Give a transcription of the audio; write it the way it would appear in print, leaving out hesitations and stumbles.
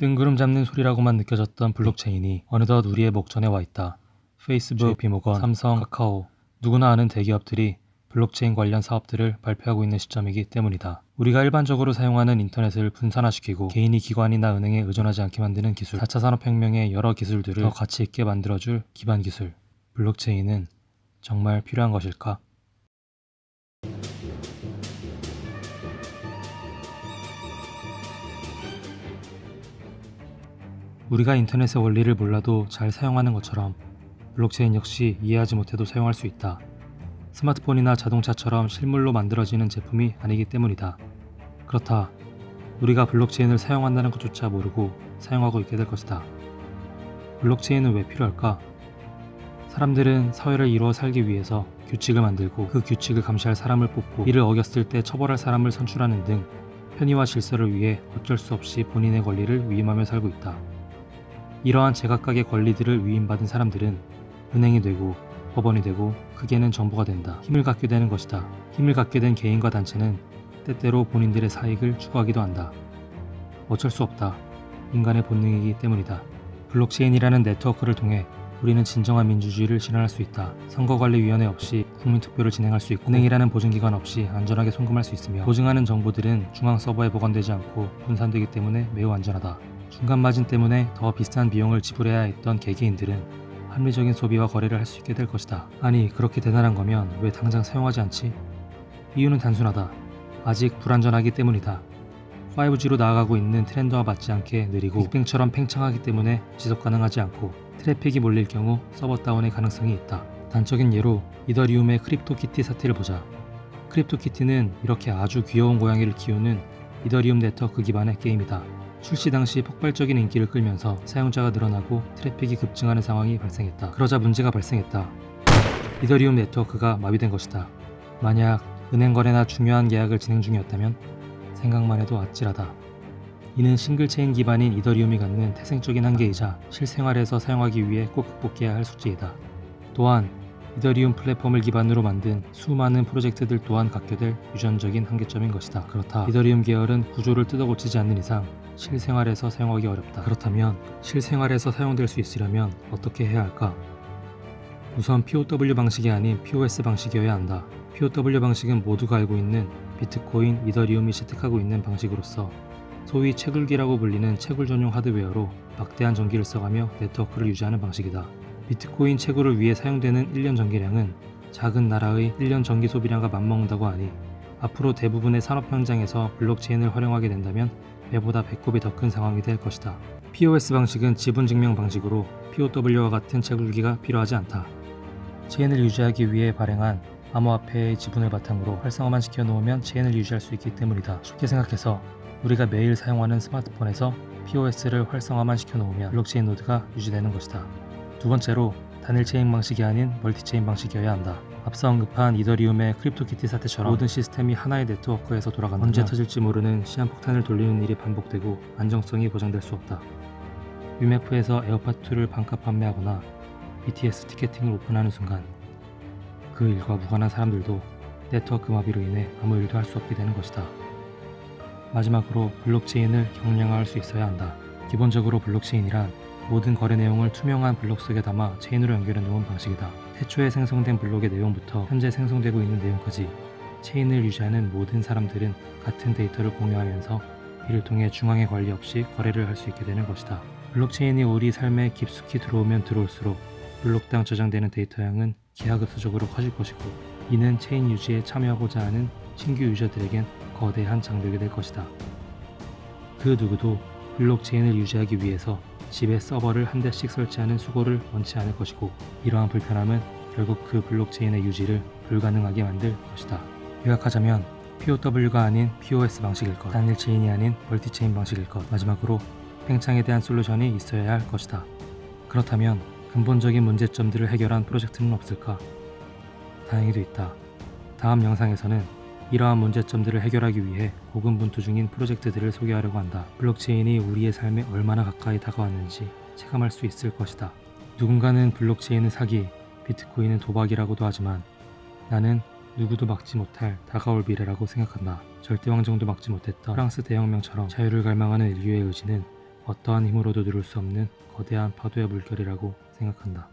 뜬구름 잡는 소리라고만 느껴졌던 블록체인이 어느덧 우리의 목전에 와 있다. 페이스북, JP모건, 삼성, 카카오, 누구나 아는 대기업들이 블록체인 관련 사업들을 발표하고 있는 시점이기 때문이다. 우리가 일반적으로 사용하는 인터넷을 분산화시키고 개인이 기관이나 은행에 의존하지 않게 만드는 기술, 4차 산업혁명의 여러 기술들을 더 가치 있게 만들어줄 기반 기술, 블록체인은 정말 필요한 것일까? 우리가 인터넷의 원리를 몰라도 잘 사용하는 것처럼 블록체인 역시 이해하지 못해도 사용할 수 있다. 스마트폰이나 자동차처럼 실물로 만들어지는 제품이 아니기 때문이다. 그렇다. 우리가 블록체인을 사용한다는 것조차 모르고 사용하고 있게 될 것이다. 블록체인은 왜 필요할까? 사람들은 사회를 이루어 살기 위해서 규칙을 만들고 그 규칙을 감시할 사람을 뽑고 이를 어겼을 때 처벌할 사람을 선출하는 등 편의와 질서를 위해 어쩔 수 없이 본인의 권리를 위임하며 살고 있다. 이러한 제각각의 권리들을 위임받은 사람들은 은행이 되고 법원이 되고 크게는 정부가 된다. 힘을 갖게 되는 것이다. 힘을 갖게 된 개인과 단체는 때때로 본인들의 사익을 추구하기도 한다. 어쩔 수 없다. 인간의 본능이기 때문이다. 블록체인이라는 네트워크를 통해 우리는 진정한 민주주의를 실현할 수 있다. 선거관리위원회 없이 국민투표를 진행할 수 있고 은행이라는 보증기관 없이 안전하게 송금할 수 있으며 보증하는 정보들은 중앙 서버에 보관되지 않고 분산되기 때문에 매우 안전하다. 중간 마진 때문에 더 비싼 비용을 지불해야 했던 개개인들은 합리적인 소비와 거래를 할 수 있게 될 것이다. 아니, 그렇게 대단한 거면 왜 당장 사용하지 않지? 이유는 단순하다. 아직 불안전하기 때문이다. 5G로 나아가고 있는 트렌드와 맞지 않게 느리고 빅뱅처럼 팽창하기 때문에 지속 가능하지 않고 트래픽이 몰릴 경우 서버 다운의 가능성이 있다. 단적인 예로 이더리움의 크립토키티 사태를 보자. 크립토키티는 이렇게 아주 귀여운 고양이를 키우는 이더리움 네트워크 기반의 게임이다. 출시 당시 폭발적인 인기를 끌면서 사용자가 늘어나고 트래픽이 급증하는 상황이 발생했다. 그러자 문제가 발생했다. 이더리움 네트워크가 마비된 것이다. 만약 은행 거래나 중요한 계약을 진행 중이었다면 생각만 해도 아찔하다. 이는 싱글체인 기반인 이더리움이 갖는 태생적인 한계이자 실생활에서 사용하기 위해 꼭 극복해야 할 숙제이다. 또한 이더리움 플랫폼을 기반으로 만든 수많은 프로젝트들 또한 갖게 될 유전적인 한계점인 것이다. 그렇다. 이더리움 계열은 구조를 뜯어고치지 않는 이상 실생활에서 사용하기 어렵다. 그렇다면 실생활에서 사용될 수 있으려면 어떻게 해야 할까? 우선 POW 방식이 아닌 POS 방식이어야 한다. POW 방식은 모두가 알고 있는 비트코인, 이더리움이 채택하고 있는 방식으로서 소위 채굴기라고 불리는 채굴 전용 하드웨어로 막대한 전기를 써가며 네트워크를 유지하는 방식이다. 비트코인 채굴을 위해 사용되는 1년 전기량은 작은 나라의 1년 전기 소비량과 맞먹는다고 하니 앞으로 대부분의 산업 현장에서 블록체인을 활용하게 된다면 배보다 배꼽이 더 큰 상황이 될 것이다. POS 방식은 지분 증명 방식으로 POW와 같은 채굴기가 필요하지 않다. 체인을 유지하기 위해 발행한 암호화폐의 지분을 바탕으로 활성화만 시켜놓으면 체인을 유지할 수 있기 때문이다. 쉽게 생각해서 우리가 매일 사용하는 스마트폰에서 POS를 활성화만 시켜놓으면 블록체인 노드가 유지되는 것이다. 두 번째로 단일 체인 방식이 아닌 멀티체인 방식이어야 한다. 앞서 언급한 이더리움의 크립토키티 사태처럼 모든 시스템이 하나의 네트워크에서 돌아간다면 언제 터질지 모르는 시한폭탄을 돌리는 일이 반복되고 안정성이 보장될 수 없다. UMF에서 에어팟2를 반값 판매하거나 BTS 티켓팅을 오픈하는 순간 그 일과 무관한 사람들도 네트워크 마비로 인해 아무 일도 할 수 없게 되는 것이다. 마지막으로 블록체인을 경량화할 수 있어야 한다. 기본적으로 블록체인이란 모든 거래 내용을 투명한 블록 속에 담아 체인으로 연결해 놓은 방식이다. 태초에 생성된 블록의 내용부터 현재 생성되고 있는 내용까지 체인을 유지하는 모든 사람들은 같은 데이터를 공유하면서 이를 통해 중앙의 관리 없이 거래를 할 수 있게 되는 것이다. 블록체인이 우리 삶에 깊숙이 들어오면 들어올수록 블록당 저장되는 데이터 양은 기하급수적으로 커질 것이고 이는 체인 유지에 참여하고자 하는 신규 유저들에겐 거대한 장벽이 될 것이다. 그 누구도 블록체인을 유지하기 위해서 집에 서버를 한 대씩 설치하는 수고를 원치 않을 것이고 이러한 불편함은 결국 그 블록체인의 유지를 불가능하게 만들 것이다. 요약하자면 POW가 아닌 POS 방식일 것, 단일 체인이 아닌 멀티체인 방식일 것, 마지막으로 팽창에 대한 솔루션이 있어야 할 것이다. 그렇다면 근본적인 문제점들을 해결한 프로젝트는 없을까? 다행히도 있다. 다음 영상에서는 이러한 문제점들을 해결하기 위해 고군분투 중인 프로젝트들을 소개하려고 한다. 블록체인이 우리의 삶에 얼마나 가까이 다가왔는지 체감할 수 있을 것이다. 누군가는 블록체인은 사기, 비트코인은 도박이라고도 하지만 나는 누구도 막지 못할 다가올 미래라고 생각한다. 절대왕정도 막지 못했던 프랑스 대혁명처럼 자유를 갈망하는 인류의 의지는 어떠한 힘으로도 누를 수 없는 거대한 파도의 물결이라고 생각한다.